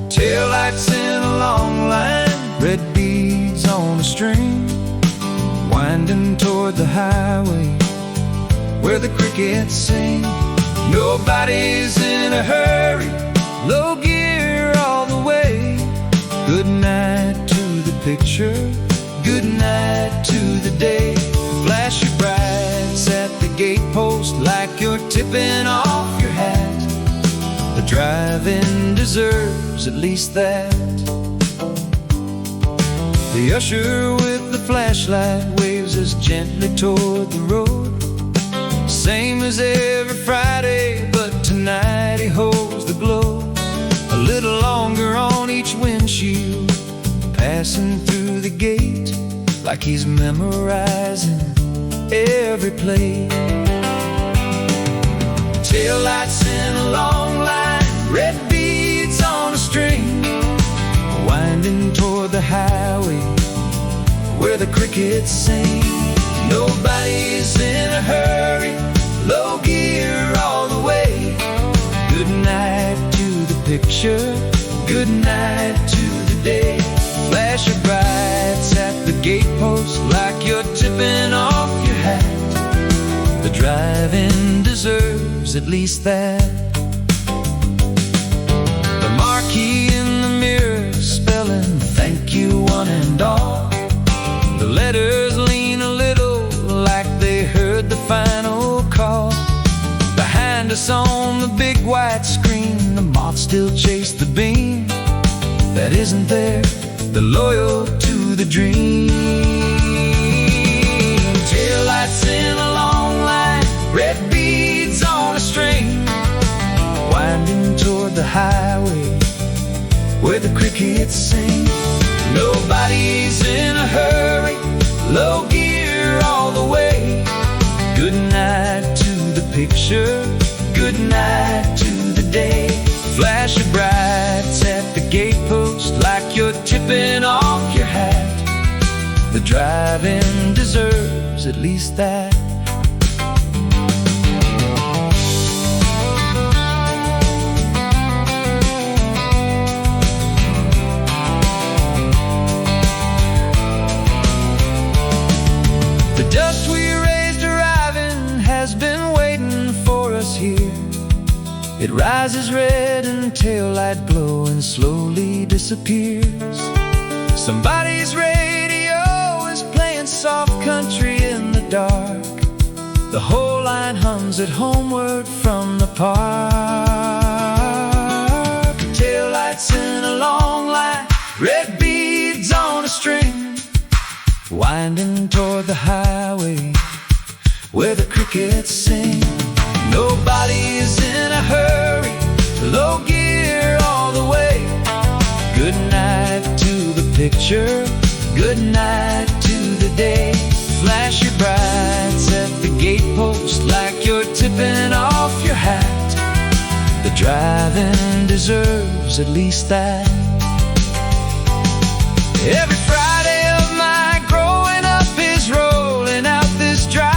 Taillights in a long line, red beads on a string, winding toward the highway where the crickets sing. Nobody's in a hurry, low gear all the way. Good night to the picture, good night to the day. Flash your brights at the gatepost like you're tipping off your hat. The drive-in deserves at least that. The usher with the flashlight waves us gently toward the road. Same as every Friday, but tonight he holds the glow. A little longer on each windshield, passing through the gate like he's memorizing every plate. Taillights in a long line, red beads on a string, winding toward the highway where the crickets sing. Nobody's in a hurry, low gear all the way. Good night to the picture, good night to the day. Flash your brights at the gatepost like you're tipping off your hat. The drive-in deserves at least that. The marquee in the mirror spelling thank you one and all. The letters lean a little like they heard the final call. Behind us on the big white screen, the moth still chase the beam that isn't there, the loyal to the dream. Taillights in a long line, red beads on a string, winding toward the highway where the crickets sing. Nobody's in a hurry, low gear all the way. Good night to the picture, good night to the day. Flash your brights at the gatepost like you're tipping off your hat. The drive-in deserves at least that. The dust we raised arriving has been waiting for us here. It rises red and taillight glow and slowly disappears. Somebody's radio is playing soft country in the dark. The whole line hums it homeward from the park. Taillights in a long line, red beads on a string, winding toward the highway where the crickets sing. Nobody's in a hurry, low gear all the way. Good night to the picture, good night to the day. Flash your brights at the gatepost like you're tipping off your hat. The drive-in deserves at least that. Every Friday of my growing up is rolling out this drive.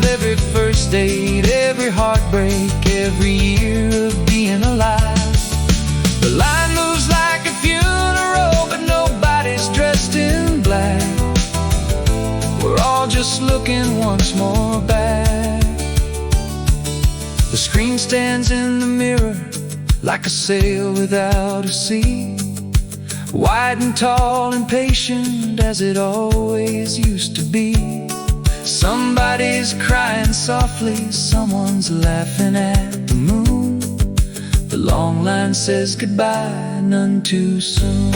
Every first date, every heartbreak, every year of being alive. The line moves like a funeral, but nobody's dressed in black. We're all just looking once more back. The screen stands in the mirror like a sail without a sea, wide and tall and patient as it always used to be. Somebody's crying softly, someone's laughing at the moon. The long line says goodbye, none too soon.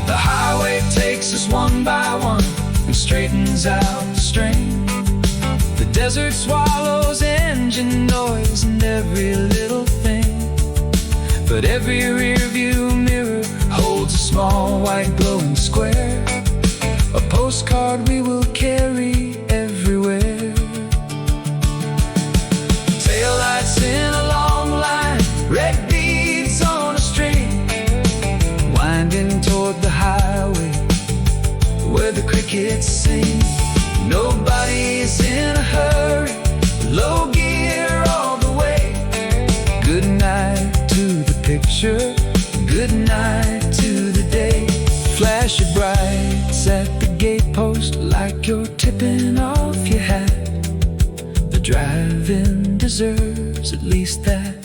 The highway takes us one by one and straightens out the strain. The desert swallows engine noise and every little thing. But every rear view mirror holds a small white glowing square, a postcard we will carry everywhere. Taillights in a long line, red beads on a string, winding toward the highway where the crickets sing. Nobody's in a hurry, low gear all the way. Good night to the picture, good night to the day. Flash your brights at the gatepost like you're tipping off your hat. The drive-in deserves at least that.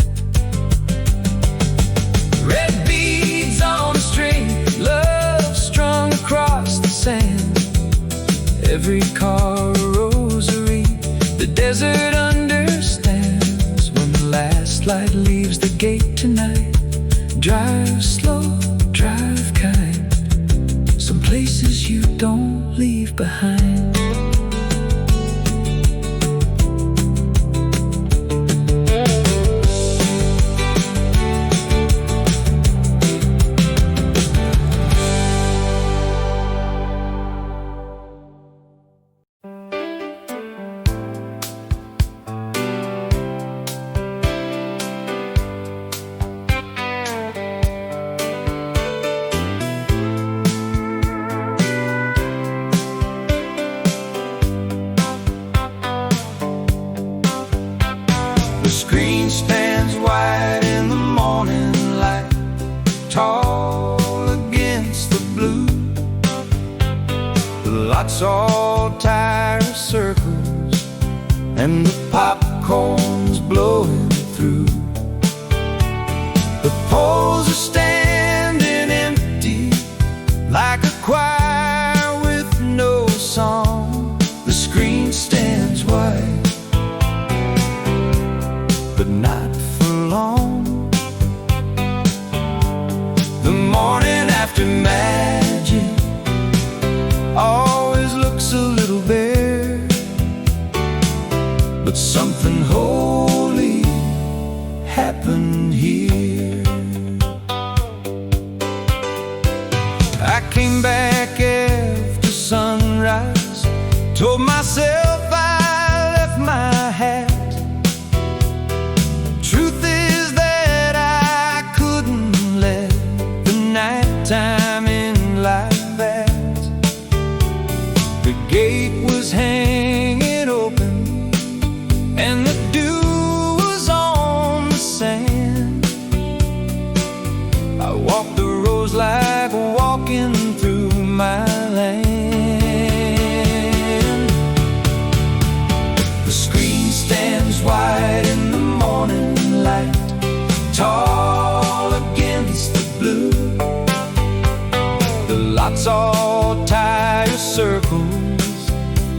Red beads on a string, love strung across the sand. Every car a rosary, the desert understands. When the last light leaves the gate tonight, drive slow, drive kind. Some places you don't leave behind. The screen stands wide in the morning light, tall against the blue. The lights all tire circles and the popcorn's blowing through. The poles are standing empty like a choir with no song. The screen stands wide, but not for long. The morning after magic always looks a little bare, but something holy happened here. I came back after sun Told myself I left my hat. Truth is that I couldn't let the nighttime end like that. The gate was hanging open and the dew was on the sand. I walked the roads like walking through my land. The screen stands wide in the morning light, tall against the blue. The lots all tire circles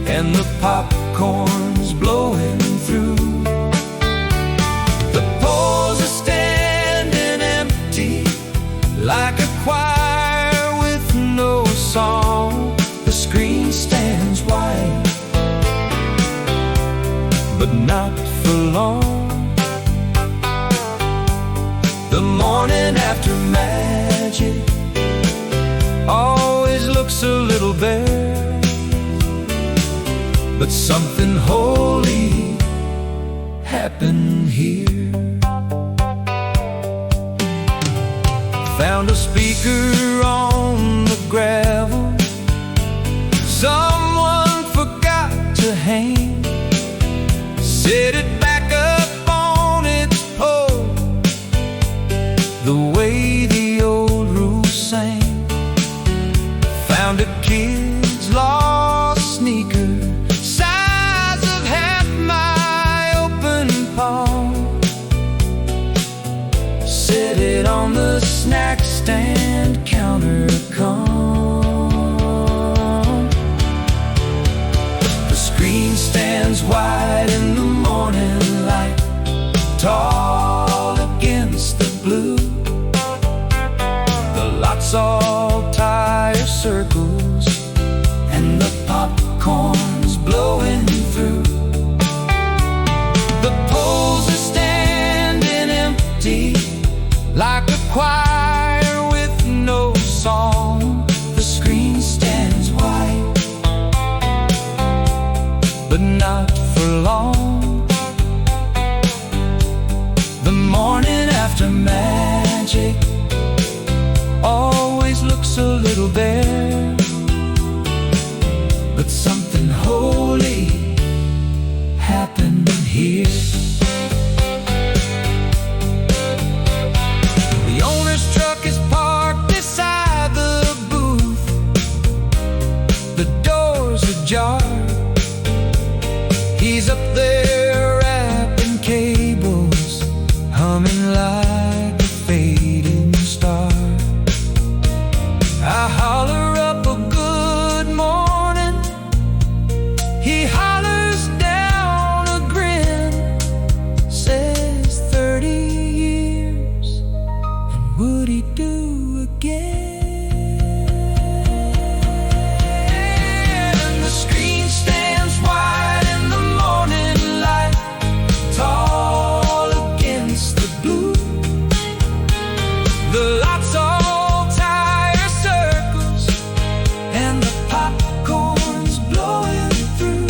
and the popcorn's blowing through. The poles are standing empty like a choir with no song. The screen stands wide, but not for long. The morning after magic always looks a little bare, but something holy happened here. Found a speaker on the gravel someone forgot to hang. Set it back up on its pole, the way the old rules sang. Found a kid's lost sneaker, size of half my open palm. Set it on the snack stand counter calm. The screen stands wide in the morning light, tall against the blue. The lots all tire circles and the popcorn's blowing through. The poles are standing empty like a choir with no song. The screen stands wide, but not for long. The morning after magic always looks a little bare, but something holy happened here. The owner's truck is parked beside the booth. The doors are ajar. He's up there wrapping cables, humming like a fading star. I holler up a good morning, he hollers down a grin, says 30 years, and would he do again? The screen stands wide in the morning light, tall against the blue. The lights all tire circles and the popcorn's blowing through.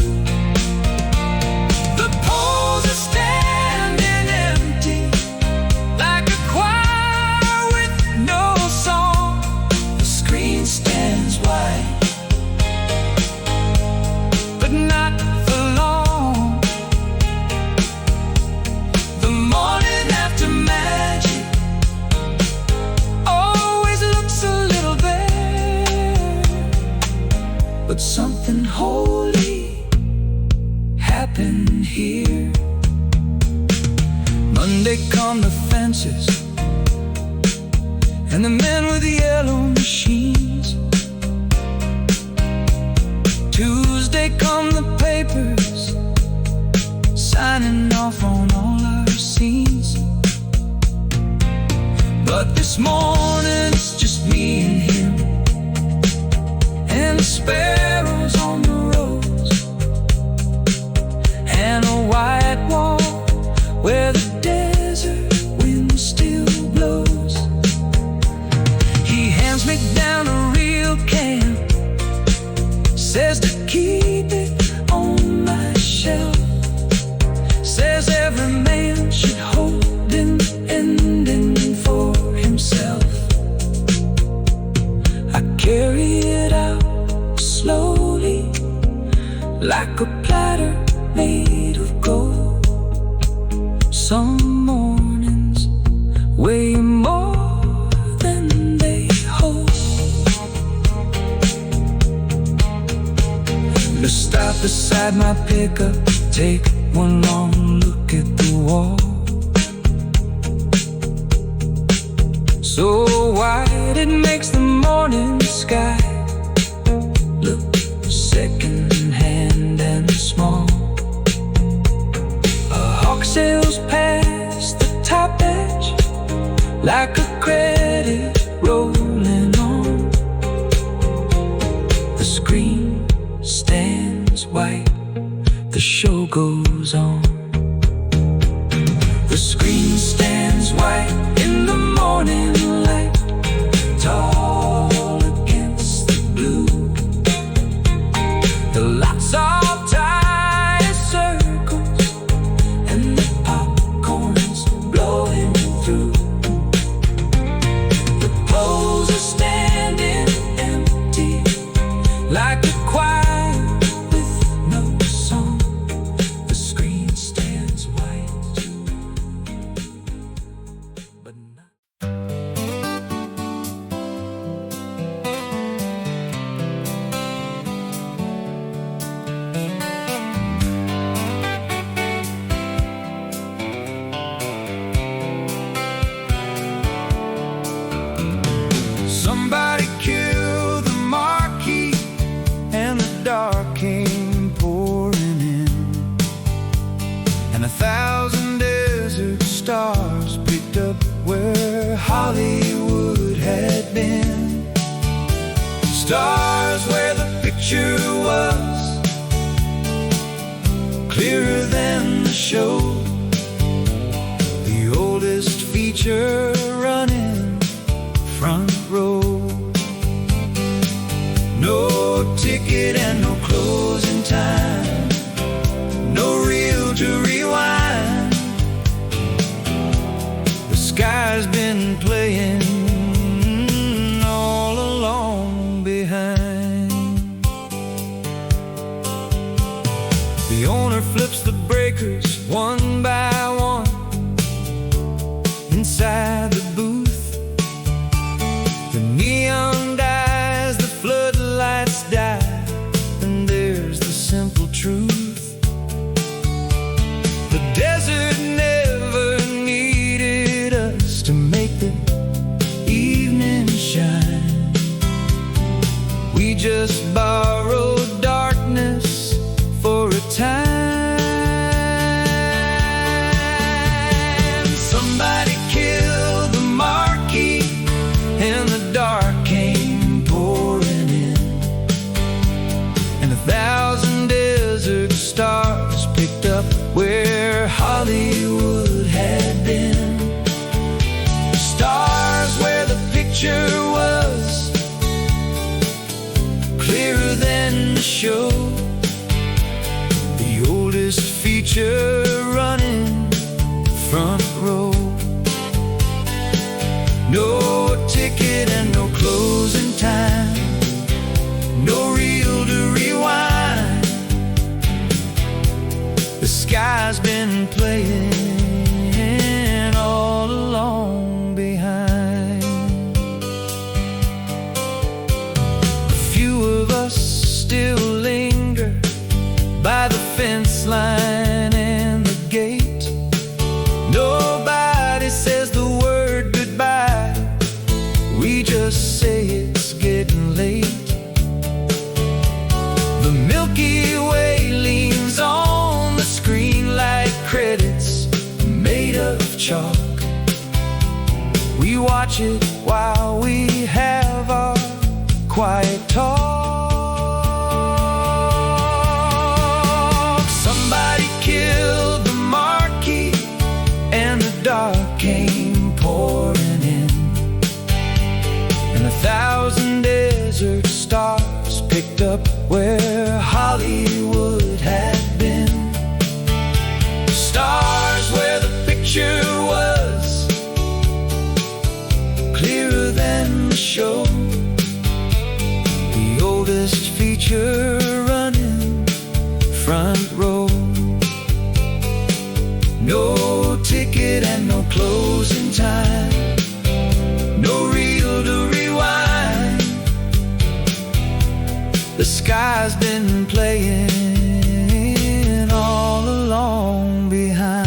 The poles are standing empty like a choir with no song. The screen stands wide, but not for long. The morning after magic always looks a little bare, but something holy happened here. Monday come the fences and the men with the yellow machines. Tuesday come the papers, signing off on all our scenes. But this morning it's just me and him, and the sparrows on the roads, and a white wall where the desert wind still blows. He hands me down a real can, says to keep it carry it out slowly, like a platter made of gold. Some mornings weigh more than they hold. To stop beside my pickup, take one long look at the wall. So wide it makes the morning sky look second-hand and small. A hawk sails past the top edge like a credit rolling on. The screen stands white, the show goes on. The screen stands white in the morning light, tall against the blue. The lights all tied in circles, and the popcorn's blowing through. The poles are standing empty, like a choir with no song. The screen stands white too, but not. Somebody killed the marquee, and the dark came pouring in, and 1,000 desert stars picked up where Hollywood had been. Stars where the picture was clearer than the show. The oldest feature running front row. No ticket and no closing time, no reel to rewind. The sky's been playing all along behind. The owner flips the breakers one by one inside the booth. The neon dies, the floodlights die, and there's the simple truth. The desert never needed us to make the evening shine. We just borrowed darkness for a time. Somebody killed the marquee, and the dark came pouring in, and 1,000 desert stars picked up where Hollywood had been. Stars where the picture was clearer than the show. The oldest feature running front row. No ticket and no closing time, no reel to rewind. The sky's been playing all along behind. A few of us still linger by the fence line and the gate. Nobody says the word goodbye, we just say it's getting late. The Milky Way leans on the screen like credits made of chalk. We watch it while we have our quiet talk. Somebody killed the marquee, and the dark came pouring in, and 1,000 desert stars picked up where Hollywood had been. Stars where the picture was clearer than the show. oldest feature running front row. No ticket and no closing time, no reel to rewind. The sky's been playing all along behind.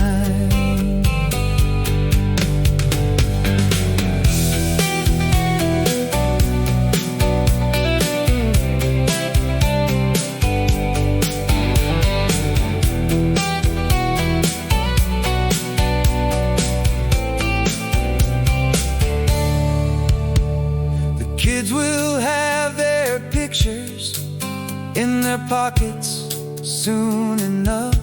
Kids will have their pictures in their pockets soon enough.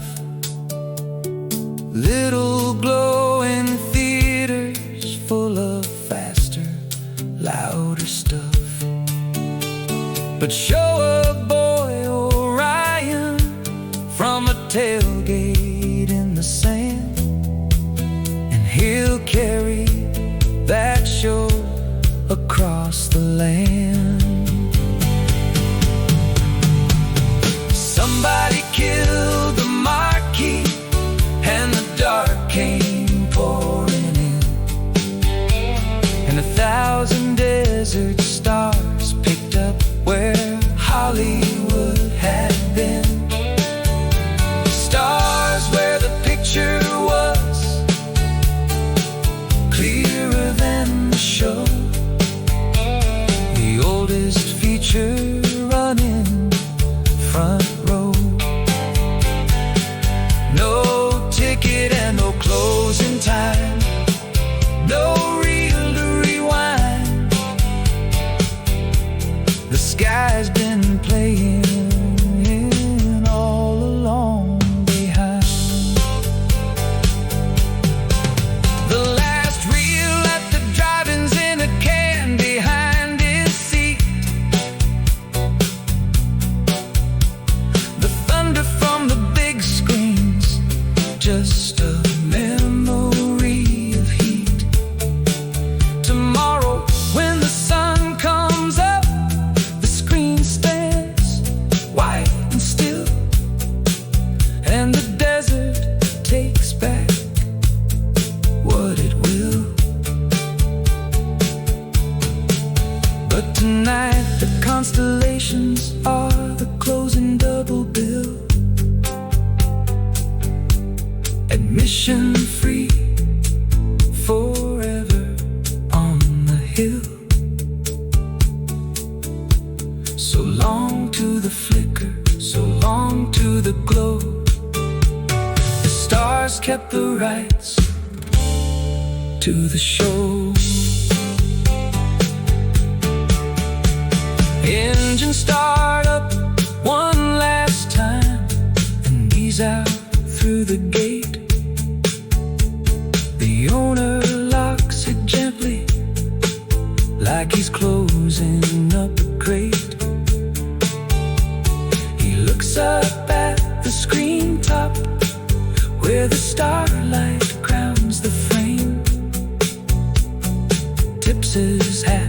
Little glowing theaters full of faster, louder stuff. But show a boy Orion from a tailgate in the sand, and he'll carry that show across the land. Somebody killed the marquee, and the dark came pouring in, and 1,000 desert stars picked up where Hollywood had been. Stars where the picture was clearer than the show. The oldest feature running front row. No ticket and no closing time, no reel to rewind. The sky's been playing all along behind. The last reel at the drive-in's in a can behind his seat. The thunder from the big screens, just a memory of heat. Tomorrow when the sun comes up, the screen stands white and still, and the desert takes back what it will. But tonight the constellations are the closing double bill. Admission free, forever on the hill. So long to the flicker, so long to the glow. The stars kept the rights to the show. Engine start up one last time, and ease out through the gate. The owner locks it gently, like he's closing up a crate. He looks up at the screen top, where the starlight crowns the frame. Tips his hat